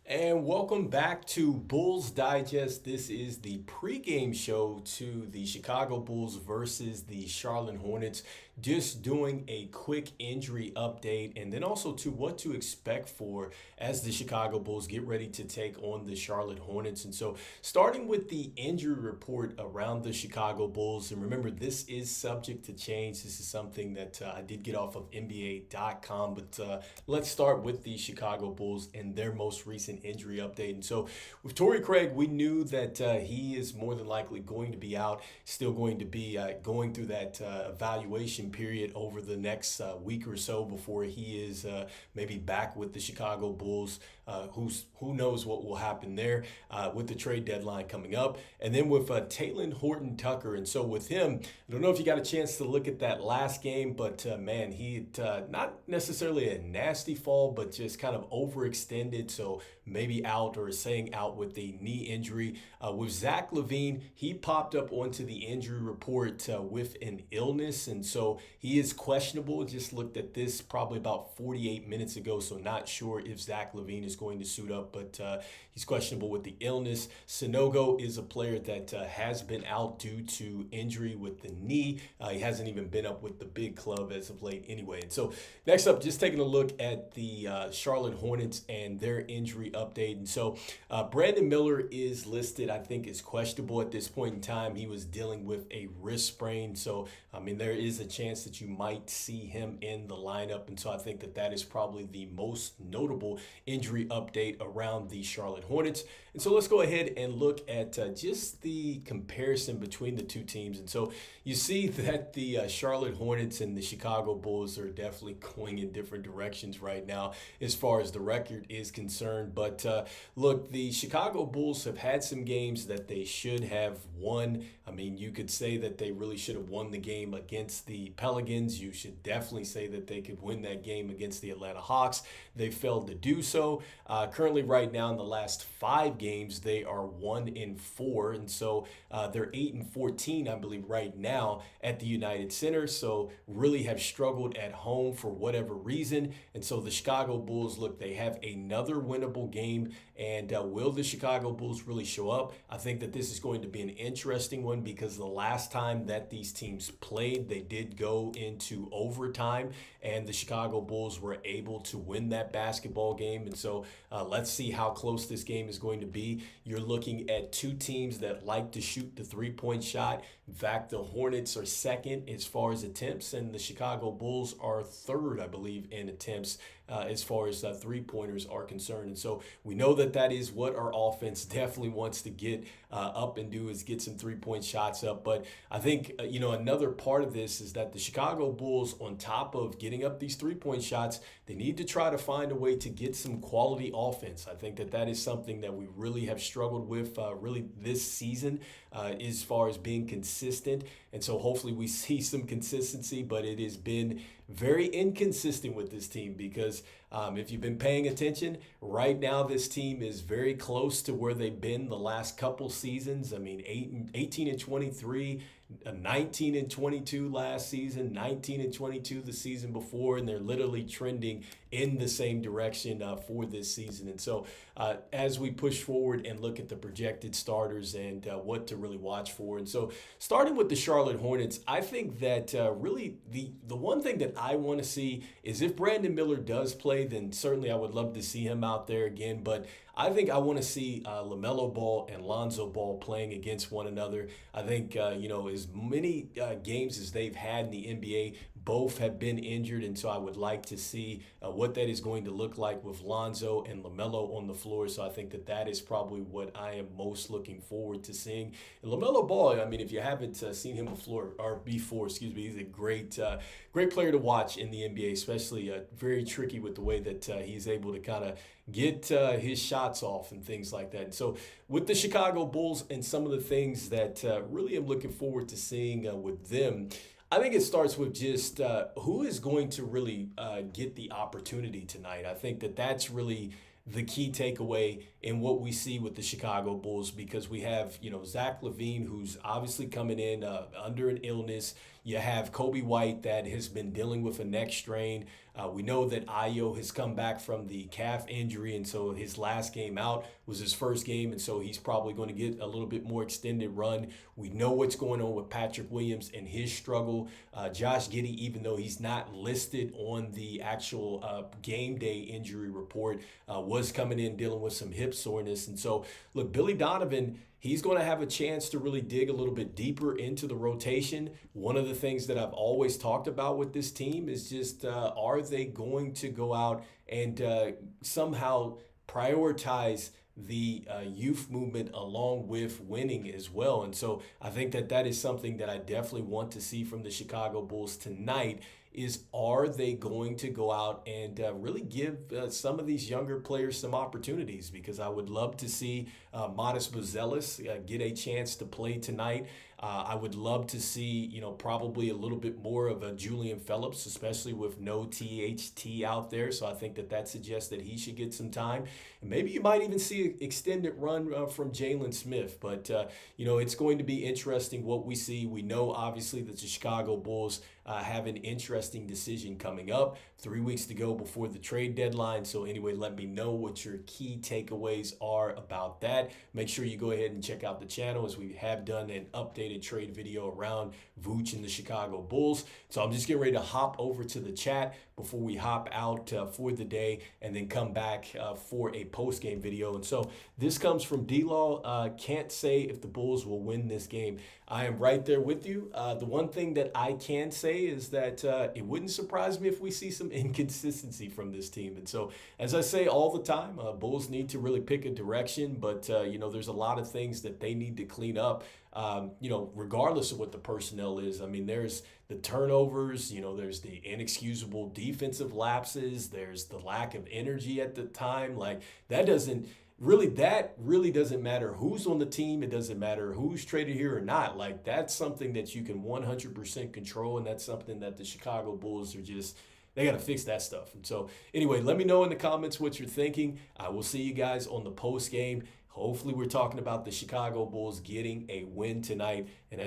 And welcome back to Bulls Digest. This is the pregame show to the Chicago Bulls versus the Charlotte Hornets. Just doing a quick injury update and then also to what to expect for as the Chicago Bulls get ready to take on the Charlotte Hornets. And so starting with the injury report around the Chicago Bulls, and remember this is subject to change. This is something that I did get off of NBA.com, but let's start with the Chicago Bulls and their most recent injury update. And so with Torrey Craig, we knew that he is more than likely going to be out, still going to be going through that evaluation period over the next week or so before he is maybe back with the Chicago Bulls. Who knows what will happen there with the trade deadline coming up. And then with Talen Horton-Tucker. And so with him, I don't know if you got a chance to look at that last game, but man, he not necessarily a nasty fall, but just kind of overextended. So maybe out or saying out with a knee injury. With Zach Lavine, he popped up onto the injury report with an illness. And so he is questionable. Just looked at this probably about 48 minutes ago. So not sure if Zach Lavine is going to suit up, but he's questionable with the illness. Sanogo is a player that has been out due to injury with the knee. He hasn't even been up with the big club as of late anyway. And so next up, just taking a look at the Charlotte Hornets and their injury update. And so Brandon Miller is listed, I think, is questionable at this point in time. He was dealing with a wrist sprain. So, I mean, there is a chance that you might see him in the lineup. And so I think that that is probably the most notable injury update around the Charlotte Hornets. And so let's go ahead and look at just the comparison between the two teams. And so you see that the Charlotte Hornets and the Chicago Bulls are definitely going in different directions right now as far as the record is concerned. But look, the Chicago Bulls have had some games that they should have won. I mean, you could say that they really should have won the game against the Pelicans. You should definitely say that they could win that game against the Atlanta Hawks. They failed to do so. Currently, right now, in the last 5 games, they are 1-4. And so they're 8-14, I believe, right now at the United Center. So really have struggled at home for whatever reason. And so the Chicago Bulls, look, they have another winnable game. And will the Chicago Bulls really show up? I think that this is going to be an interesting one because the last time that these teams played, they did go into overtime and the Chicago Bulls were able to win that basketball game. And so let's see how close this game is going to be. You're looking at two teams that like to shoot the three-point shot. In fact, the Hornets are second as far as attempts, and the Chicago Bulls are third, I believe, in attempts as far as three-pointers are concerned. And so we know that that is what our offense definitely wants to get up and do, is get some three-point shots up. But I think, another part of this is that the Chicago Bulls, on top of getting up these three-point shots, they need to try to find a way to get some quality offense. I think that that is something that we really have struggled with really this season as far as being consistent. And so hopefully we see some consistency, but it has been very inconsistent with this team because if you've been paying attention, right now this team is very close to where they've been the last couple seasons. I mean, 18-23, 19-22 last season, 19-22 the season before, and they're literally trending in the same direction for this season. And so as we push forward and look at the projected starters and what to really watch for. And so starting with the Charlotte Hornets, I think that really the one thing that I want to see is if Brandon Miller does play, then certainly I would love to see him out there again. But I think I want to see LaMelo Ball and Lonzo Ball playing against one another. I think, as many games as they've had in the NBA, both have been injured. And so I would like to see what that is going to look like with Lonzo and LaMelo on the floor. So I think that that is probably what I am most looking forward to seeing. And LaMelo Ball, I mean, if you haven't seen him before, he's a great player to watch in the NBA, especially very tricky with the way that he's able to kind of get his shots off and things like that. And so with the Chicago Bulls and some of the things that really I'm looking forward to seeing with them, I think it starts with just who is going to really get the opportunity tonight. I think that that's really the key takeaway in what we see with the Chicago Bulls, because we have, Zach Lavine, who's obviously coming in under an illness. You have Kobe White that has been dealing with a neck strain. We know that Ayo has come back from the calf injury, and so his last game out was his first game, and so he's probably going to get a little bit more extended run. We know what's going on with Patrick Williams and his struggle. Josh Giddey, even though he's not listed on the actual game day injury report, was coming in dealing with some hip soreness. And so, look, Billy Donovan, he's going to have a chance to really dig a little bit deeper into the rotation. One of the things that I've always talked about with this team is just are they going to go out and somehow prioritize the youth movement along with winning as well. And so I think that that is something that I definitely want to see from the Chicago Bulls tonight is are they going to go out and really give some of these younger players some opportunities? Because I would love to see Modest Buzelis get a chance to play tonight. I would love to see, probably a little bit more of a Julian Phillips, especially with no THT out there. So I think that that suggests that he should get some time. And maybe you might even see an extended run from Jalen Smith. But, it's going to be interesting what we see. We know, obviously, that the Chicago Bulls have an interesting decision coming up. 3 weeks to go before the trade deadline. So anyway, let me know what your key takeaways are about that. Make sure you go ahead and check out the channel as we have done an updated trade video around Vooch and the Chicago Bulls. So I'm just getting ready to hop over to the chat before we hop out for the day and then come back for a post-game video. And so this comes from D-Law. Can't say if the Bulls will win this game. I am right there with you. The one thing that I can say is that it wouldn't surprise me if we see some inconsistency from this team. And so, as I say all the time, Bulls need to really pick a direction, but, there's a lot of things that they need to clean up, regardless of what the personnel is. I mean, there's the turnovers, there's the inexcusable defensive lapses, there's the lack of energy at the time. Like, that really doesn't matter who's on the team. It doesn't matter who's traded here or not. Like, that's something that you can 100% control, and that's something that the Chicago Bulls are they got to fix that stuff. And so, anyway, let me know in the comments what you're thinking. I will see you guys on the post game. Hopefully, we're talking about the Chicago Bulls getting a win tonight. And